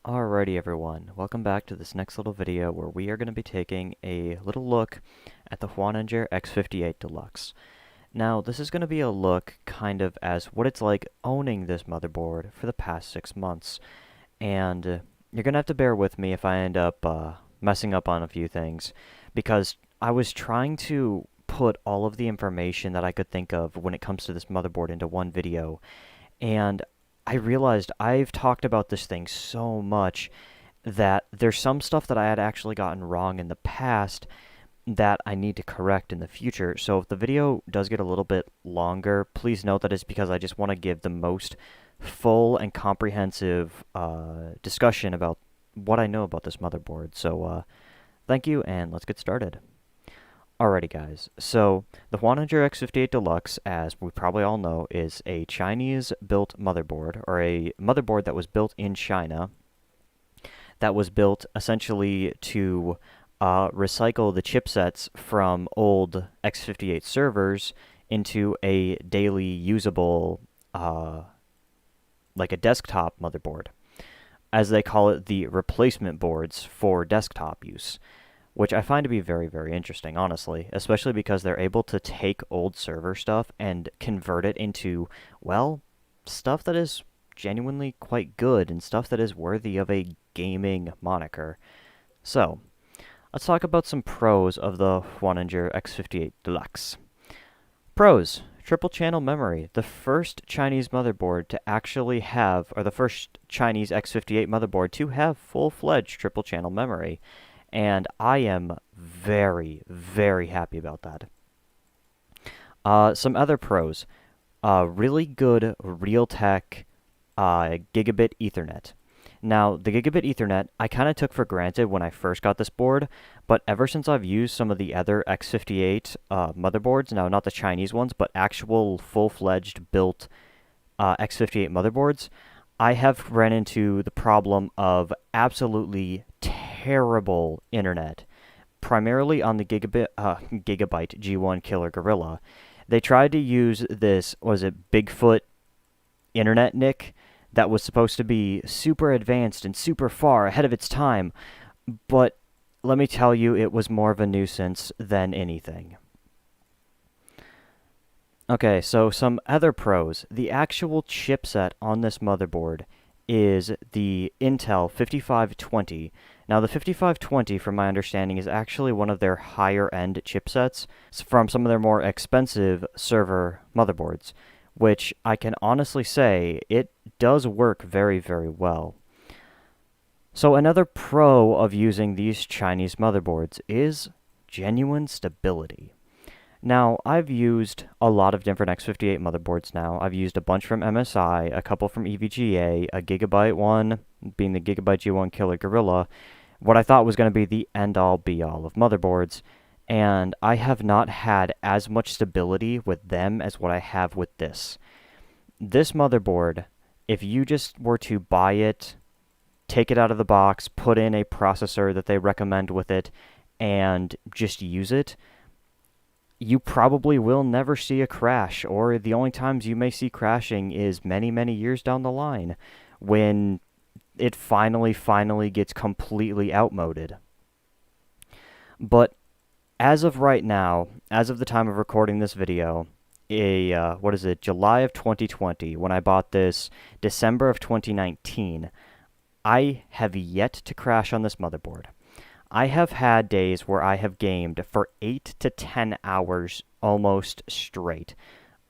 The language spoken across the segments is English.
Alrighty everyone, welcome back to this next little video where we are going to be taking a little look at the HUANANZHI X58 Deluxe. Now, this is going to be a look kind of as what it's like owning this motherboard for the past 6 months. And you're going to have to bear with me if I end up messing up on a few things, because I was trying to put all of the information that I could think of when it comes to this motherboard into one video, and I realized I've talked about this thing so much that there's some stuff that I had actually gotten wrong in the past that I need to correct in the future. So if the video does get a little bit longer, please note that it's because I just want to give the most full and comprehensive discussion about what I know about this motherboard. So thank you, and let's get started. Alrighty guys, so the HUANANZHI X58 Deluxe, as we probably all know, is a Chinese-built motherboard, or a motherboard that was built in China, that was built essentially to recycle the chipsets from old X58 servers into a daily usable, like a desktop motherboard. As they call it, the replacement boards for desktop use, which I find to be very, very interesting, honestly, especially because they're able to take old server stuff and convert it into, well, stuff that is genuinely quite good and stuff that is worthy of a gaming moniker. So, let's talk about some pros of the HUANANZHI X58 Deluxe. Pros: triple channel memory. The first Chinese motherboard to actually have, or the first Chinese X58 motherboard to have full-fledged triple channel memory. And I am very, very happy about that. Some other pros. Really good Realtek gigabit Ethernet. Now, the gigabit Ethernet I kind of took for granted when I first got this board, but ever since I've used some of the other X58 motherboards, now not the Chinese ones, but actual full-fledged built X58 motherboards, I have run into the problem of absolutely terrible internet, primarily on the Gigabyte G1 Killer Gorilla. They tried to use this, was it Bigfoot internet nick, that was supposed to be super advanced and super far ahead of its time, but let me tell you, it was more of a nuisance than anything. Okay, so some other pros. The actual chipset on this motherboard is the Intel 5520. Now, the 5520, from my understanding, is actually one of their higher-end chipsets from some of their more expensive server motherboards, which I can honestly say it does work very, very well. So another pro of using these Chinese motherboards is genuine stability. Now, I've used a lot of different X58 motherboards now. I've used a bunch from MSI, a couple from EVGA, a Gigabyte one, being the Gigabyte G1 Killer Gorilla, what I thought was going to be the end-all, be-all of motherboards, and I have not had as much stability with them as what I have with this. This motherboard, if you just were to buy it, take it out of the box, put in a processor that they recommend with it, and just use it, you probably will never see a crash, or the only times you may see crashing is many, many years down the line, when it finally gets completely outmoded. But as of right now, as of the time of recording this video, July of 2020, when I bought this, December of 2019, I have yet to crash on this motherboard. I have had days where I have gamed for 8 to 10 hours almost straight,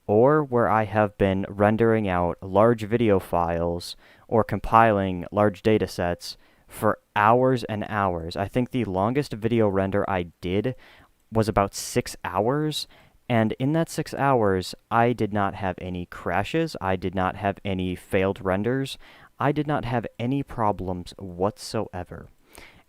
or where I have been rendering out large video files or compiling large data sets for hours and hours. I think the longest video render I did was about 6 hours, and in that 6 hours, I did not have any crashes, I did not have any failed renders, I did not have any problems whatsoever.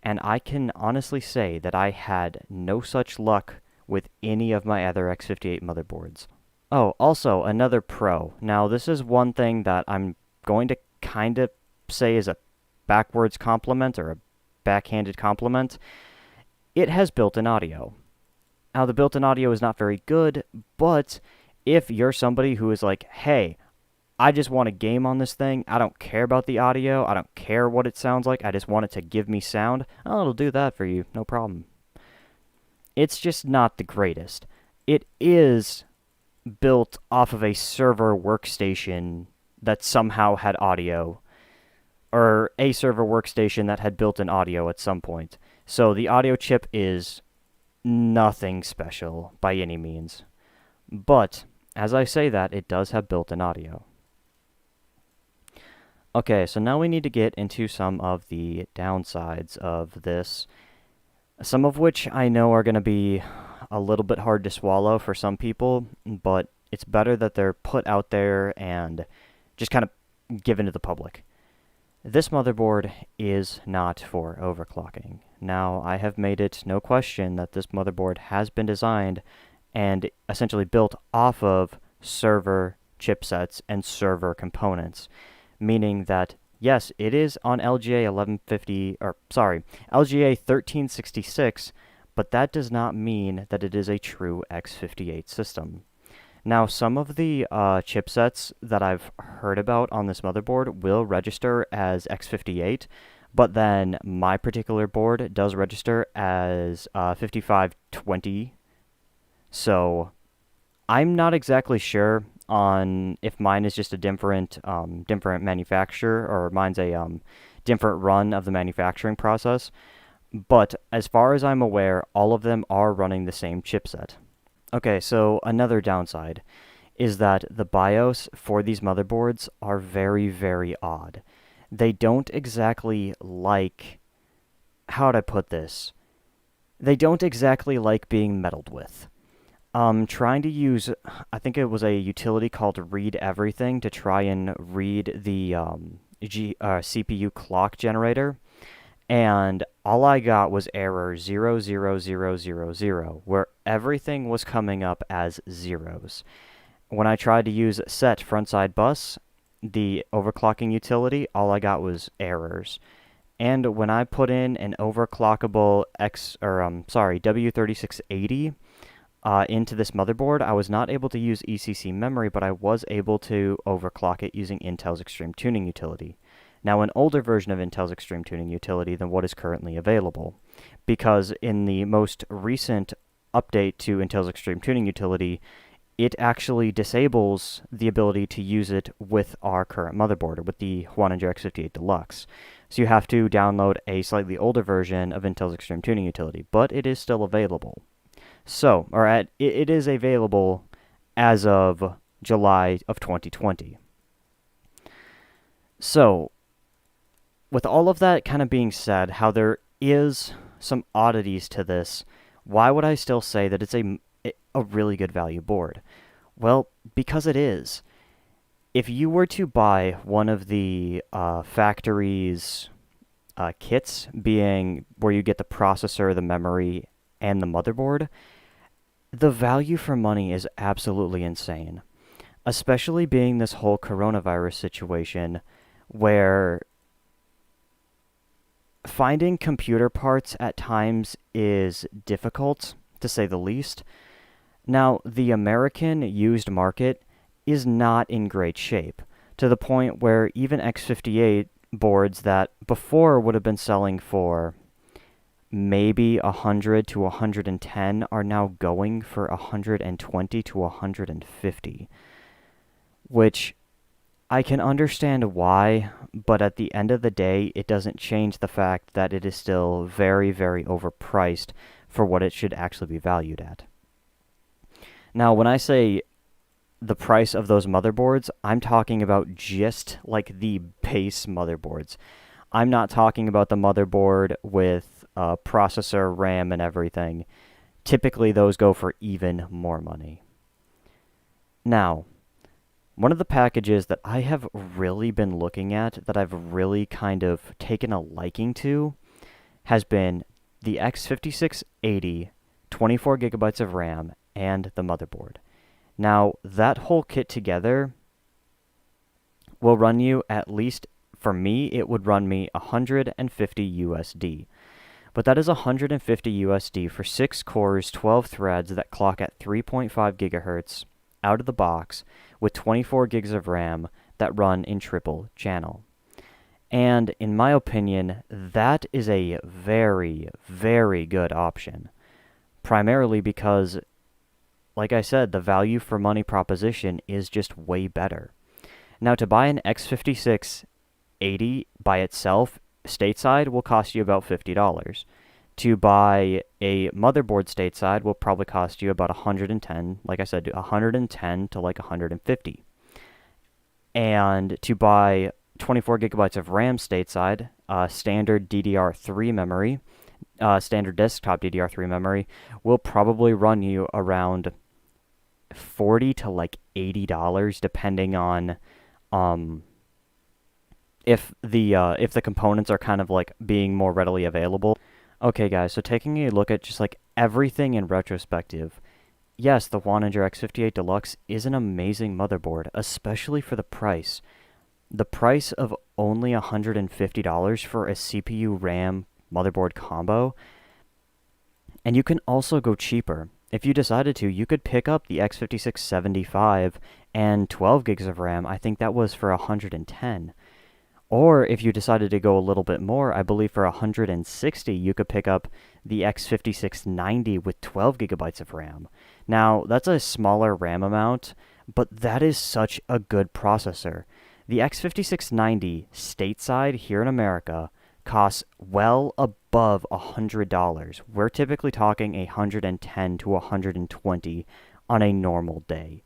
And I can honestly say that I had no such luck with any of my other X58 motherboards. Oh, also, another pro. Now, this is one thing that I'm going to kind of say is a backwards compliment, or a backhanded compliment. It has built-in audio. Now, the built-in audio is not very good, but if you're somebody who is like, hey, I just want a game on this thing. I don't care about the audio. I don't care what it sounds like. I just want it to give me sound. Oh, it'll do that for you. No problem. It's just not the greatest. It is built off of a server workstation that somehow had audio, or a server workstation that had built-in audio at some point. So the audio chip is nothing special by any means. But, as I say that, it does have built-in audio. Okay, so now we need to get into some of the downsides of this, some of which I know are going to be a little bit hard to swallow for some people, but it's better that they're put out there and just kind of given to the public. This motherboard is not for overclocking. Now, I have made it no question that this motherboard has been designed and essentially built off of server chipsets and server components, meaning that yes, it is on LGA 1366, but that does not mean that it is a true X58 system. Now, some of the chipsets that I've heard about on this motherboard will register as X58, but then my particular board does register as 5520. So I'm not exactly sure on if mine is just a different manufacturer, or mine's a different run of the manufacturing process. But as far as I'm aware, all of them are running the same chipset. Okay, so another downside is that the BIOS for these motherboards are very, very odd. They don't exactly like, how would I put this? They don't exactly like being meddled with. Trying to use, I think it was a utility called Read Everything to try and read the CPU clock generator, and all I got was error 00000, where everything was coming up as zeros. When I tried to use set frontside bus, the overclocking utility, all I got was errors. And when I put in an overclockable W3680 into this motherboard, I was not able to use ECC memory, but I was able to overclock it using Intel's Extreme Tuning utility. Now, an older version of Intel's Extreme Tuning utility than what is currently available, because in the most recent update to Intel's Extreme Tuning utility, it actually disables the ability to use it with our current motherboard, with the HUANANZHI X58 Deluxe. So you have to download a slightly older version of Intel's Extreme Tuning utility, but it is still available. So, it is available as of July of 2020. So, with all of that kind of being said, how there is some oddities to this, why would I still say that it's a really good value board? Well, because it is. If you were to buy one of the factory's kits, being where you get the processor, the memory, and the motherboard, the value for money is absolutely insane. Especially being this whole coronavirus situation where finding computer parts at times is difficult, to say the least. Now, the American used market is not in great shape, to the point where even X58 boards that before would have been selling for maybe 100 to 110 are now going for 120 to 150, which I can understand why, but at the end of the day, it doesn't change the fact that it is still very, very overpriced for what it should actually be valued at. Now, when I say the price of those motherboards, I'm talking about just like the base motherboards. I'm not talking about the motherboard with processor, RAM, and everything. Typically, those go for even more money. Now, one of the packages that I have really been looking at, that I've really kind of taken a liking to, has been the X5680, 24 gigabytes of RAM, and the motherboard. Now, that whole kit together will run you at least, for me, it would run me 150 USD. But that is 150 USD for 6 cores, 12 threads that clock at 3.5 gigahertz out of the box with 24 gigs of RAM, that run in triple channel. And in my opinion, that is a very, very good option. Primarily because, like I said, the value for money proposition is just way better. Now, to buy an X5680 by itself, stateside, will cost you about $50. To buy a motherboard stateside will probably cost you about 110, like I said, 110 to like 150. And to buy 24 gigabytes of RAM stateside, standard DDR3 memory, standard desktop DDR3 memory, will probably run you around $40 to like $80, depending on if the components are kind of like being more readily available. Okay, guys, so taking a look at just like everything in retrospective, yes, the HUANANZHI X58 Deluxe is an amazing motherboard, especially for the price. The price of only $150 for a CPU RAM motherboard combo. And you can also go cheaper. If you decided to, you could pick up the X5675 and 12 gigs of RAM. I think that was for 110. Or if you decided to go a little bit more, I believe for 160, you could pick up the X5690 with 12 gigabytes of RAM. Now, that's a smaller RAM amount, but that is such a good processor. The X5690 stateside here in America costs well above $100. We're typically talking $110 to $120 on a normal day,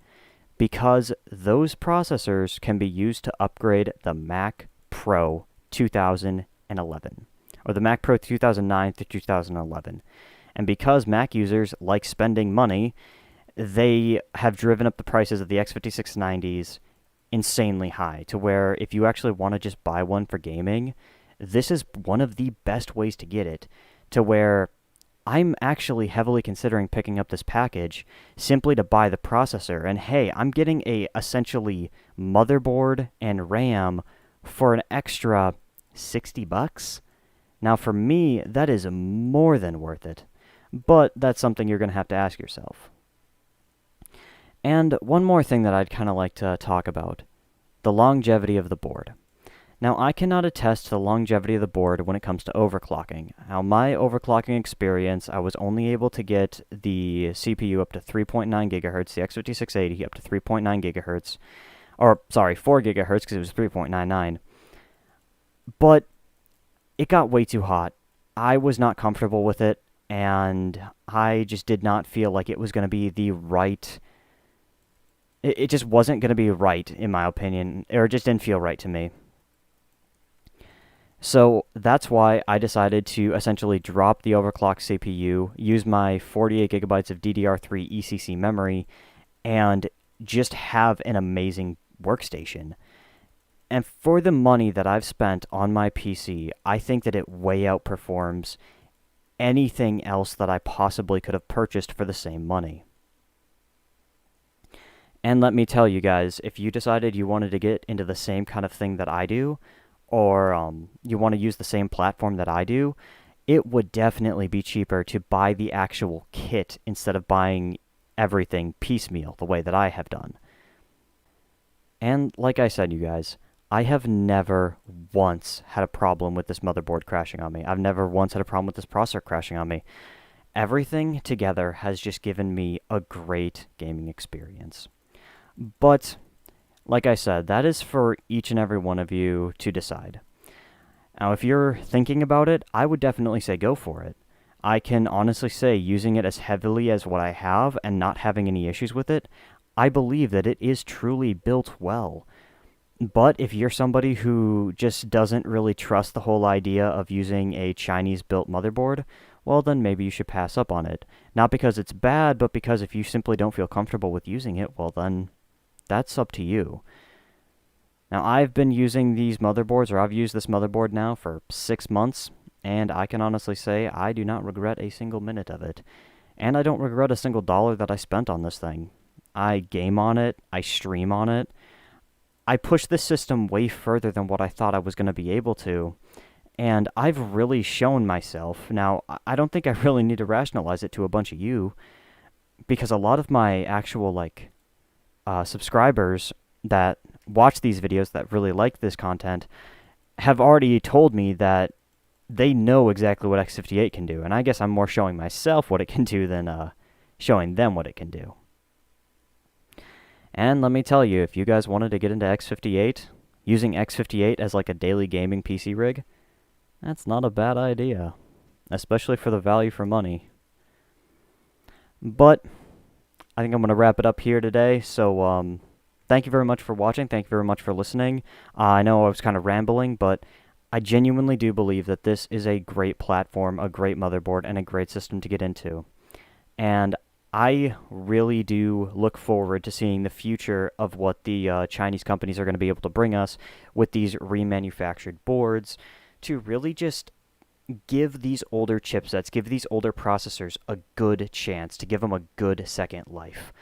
because those processors can be used to upgrade the Mac Pro 2011, or the Mac Pro 2009 to 2011. And because Mac users like spending money, they have driven up the prices of the X5690s insanely high, to where if you actually want to just buy one for gaming, this is one of the best ways to get it, to where I'm actually heavily considering picking up this package simply to buy the processor. And hey, I'm getting a essentially motherboard and RAM for an extra $60. Now for me, that is more than worth it. But that's something you're going to have to ask yourself. And one more thing that I'd kind of like to talk about, the longevity of the board. Now, I cannot attest to the longevity of the board when it comes to overclocking. Now, my overclocking experience, I was only able to get the CPU up to 3.9 gigahertz, the X5680 up to 3.9 gigahertz, or sorry, 4 gigahertz because it was 3.99. But it got way too hot. I was not comfortable with it, and I just did not feel like it was going to be the right... It just wasn't going to be right, in my opinion, or it just didn't feel right to me. So that's why I decided to essentially drop the overclocked CPU, use my 48 gigabytes of DDR3 ECC memory, and just have an amazing workstation. And for the money that I've spent on my PC, I think that it way outperforms anything else that I possibly could have purchased for the same money. And let me tell you guys, if you decided you wanted to get into the same kind of thing that I do, or you want to use the same platform that I do, it would definitely be cheaper to buy the actual kit instead of buying everything piecemeal the way that I have done. And like I said, you guys, I have never once had a problem with this motherboard crashing on me. I've never once had a problem with this processor crashing on me. Everything together has just given me a great gaming experience. But, like I said, that is for each and every one of you to decide. Now, if you're thinking about it, I would definitely say go for it. I can honestly say, using it as heavily as what I have and not having any issues with it, I believe that it is truly built well. But if you're somebody who just doesn't really trust the whole idea of using a Chinese-built motherboard, well, then maybe you should pass up on it. Not because it's bad, but because if you simply don't feel comfortable with using it, well, then that's up to you. Now, I've been using these motherboards, or I've used this motherboard now for 6 months, and I can honestly say I do not regret a single minute of it. And I don't regret a single dollar that I spent on this thing. I game on it, I stream on it. I pushed this system way further than what I thought I was going to be able to, and I've really shown myself. Now, I don't think I really need to rationalize it to a bunch of you, because a lot of my actual, subscribers that watch these videos, that really like this content, have already told me that they know exactly what X58 can do, and I guess I'm more showing myself what it can do than showing them what it can do. And let me tell you, if you guys wanted to get into X58, using X58 as like a daily gaming PC rig, that's not a bad idea, especially for the value for money. But I think I'm going to wrap it up here today, so thank you very much for watching, thank you very much for listening. I know I was kind of rambling, but I genuinely do believe that this is a great platform, a great motherboard, and a great system to get into. And I really do look forward to seeing the future of what the Chinese companies are going to be able to bring us with these remanufactured boards to really just give these older chipsets, give these older processors a good chance, to give them a good second life.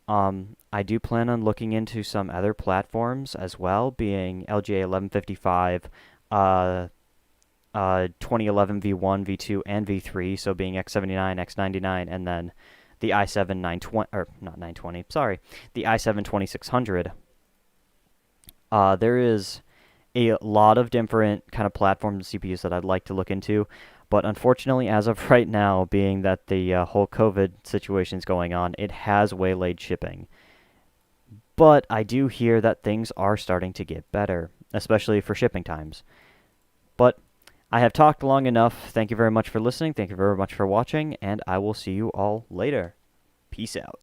I do plan on looking into some other platforms as well, being LGA 1155, 2011 V1, V2, and V3, so being X79, X99, and then the i7 920, or not 920, sorry, the i7 2600. There is a lot of different kind of platforms and CPUs that I'd like to look into, but unfortunately, as of right now, being that the whole COVID situation is going on, it has waylaid shipping. But I do hear that things are starting to get better, especially for shipping times. But I have talked long enough. Thank you very much for listening. Thank you very much for watching, and I will see you all later. Peace out.